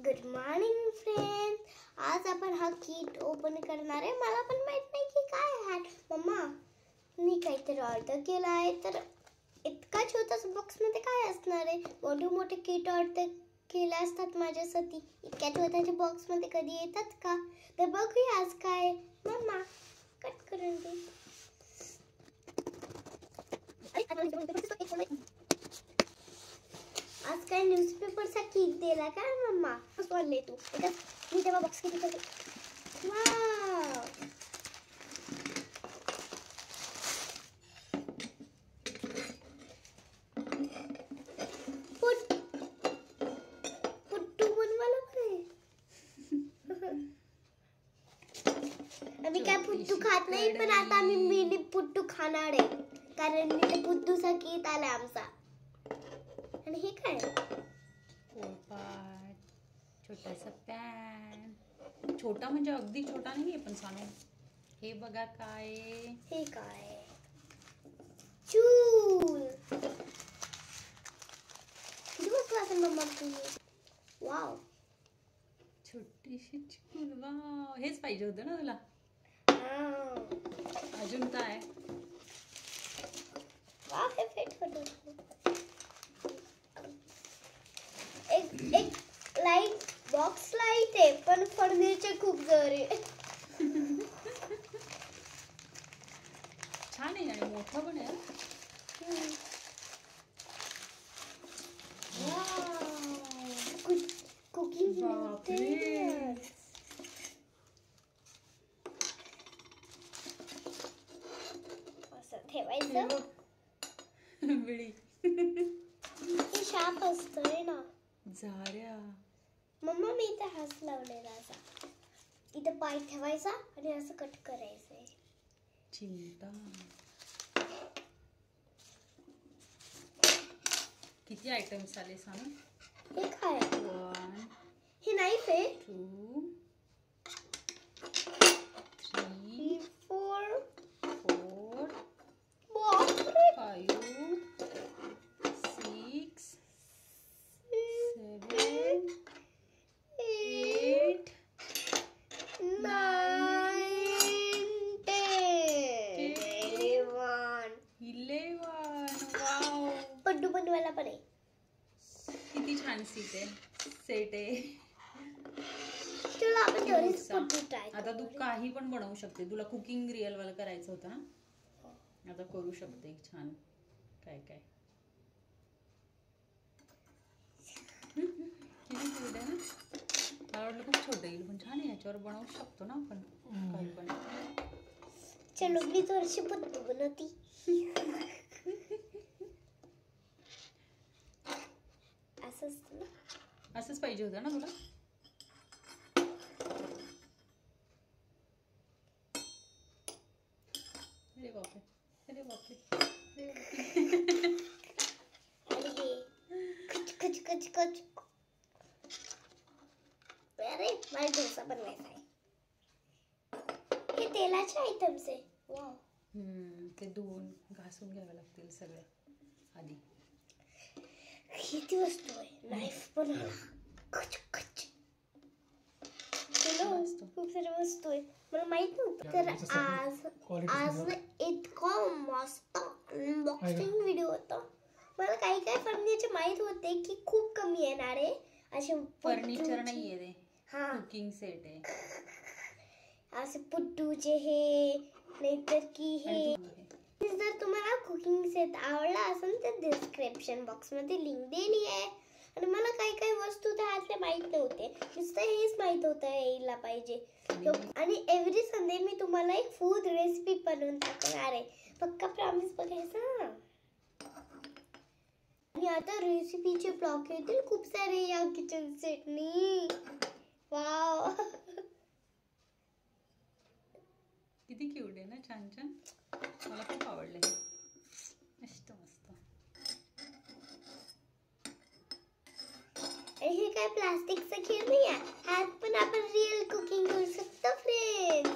Good morning friends. आज आपण हा किट ओपन करणार आहे. मला पण माहित नाही की काय आहे. मम्मा, मी काहीतरी ऑर्डर केला आहे, तर इतका छोटासा बॉक्स मध्ये काय असणार आहे? मोठे मोठे किट ऑर्डर केले असतात माझ्यासाठी. इतक्या छोट्याच्या बॉक्स मध्ये कधी येतात का? तर बघूया आज काय. मम्मा कट करून दे. आज काय न्यूजपेपरचा किट दिला का मम्मा? बोलले तू. मी तेव्हा बॉक्स किती करते. वाव, पुट्टू बनवायला पण आम्ही काय पुट्टू खात नाही, पण आता आम्ही मिनी पुट्टू खाणार आहे, कारण मिनी पुट्टूचा किट आला आमचा. आणि हे काय? पोळपाट, छोटासा पॅन. छोटा म्हणजे अगदी छोटा नाहीये, पण सानू हे बघा काय. हे काय? चूल. किती मस्त वाटेल मम्मा तुम्ही. वाव, छोटीशी चूल. वाव, हेच पाहिजे होतं ना तुला. अजून काय? वाव, हे फिट होतं. एक लाईट बॉक्स लाईट आहे, पण फर्निचर खूप जर आहे. छान आहे आणि मोठं पण आहे. कुकिंग असं ठेवायचं. बिळी. हे शाप असतंय ना. झाऱ्या. मम्मा, मी इथे हात लावलेला असा. इथं पाय ठेवायचा आणि असं कट करायचंय. चिमटा. किती आयटम्स आले सांग. हे काय? 1 हे नाईफ आहे. 2 3 4 4 बापरे. 5 6 7 8 9 10 11. वाव, पड्डू बनवायला पण आहे. किती छान सेट आहे. चला आपण थोडीच पड्डू ट्राय. आता तू काही पण बनवू शकते. तुला कुकिंग रिअल वाला करायचं होतं ना, आता करू शकते. छान. काय काय किती cute आहे ना. मला वाटलं खूप छोटं येईल, पण छान आहे. याच्यावर बनवू शकतो ना आपण काही पण. चलो मी थोडीशी पड्डू बनवती. असं असतं ना. असंच पाहिजे होतं ना तुला. अरे बापरे, अरे बापरे, अरे बापरे. आणि हे कच कच कच कच. अरे मला डोसा बनवायचा आहे. हे तेलाचे आयटम्स आहे. वाव, ते धुवून घासून घ्यावे लागतील सगळे आधी. किती वस्तू आहे. नाईफ पण आहे. कच कच. खूप सारे वस्तू आहे. मला माहित नव्हतं. तर आज इतका मस्त अनबॉक्सिंग व्हिडिओ होता. मला काही काही फर्निचर माहित होते की खूप कमी येणार आहे. असे फर्निचर नाहीये रे, हा, कुकिंग सेट आहे. असे पुट्टूचे हे, नाहीतर की हे. जर तुम्हाला कुकिंग सेट आवडला असेल तर डिस्क्रिप्शन बॉक्स मध्ये लिंक दिली आहे. आणि मला काही काही वस्तू त्यातले माहित नव्हते. नुसतं हेच माहित होतं यायला पाहिजे. आणि एव्हरी संडे मी तुम्हाला एक फूड रेसिपी बनवून टाकणार आहे. पक्का प्रॉमिस बघायचा. आणि आता रेसिपीचे ब्लॉग येतील खूप सारे या किचन सेटनी. वाव, किती क्यूट आहे ना. छान छान. मला खूप आवडलं. मस्त मस्त. हे काय प्लास्टिकचं खेळ नाही आहे. ह्यात पण आपण रिअल कुकिंग करू शकतो फ्रेंड्स.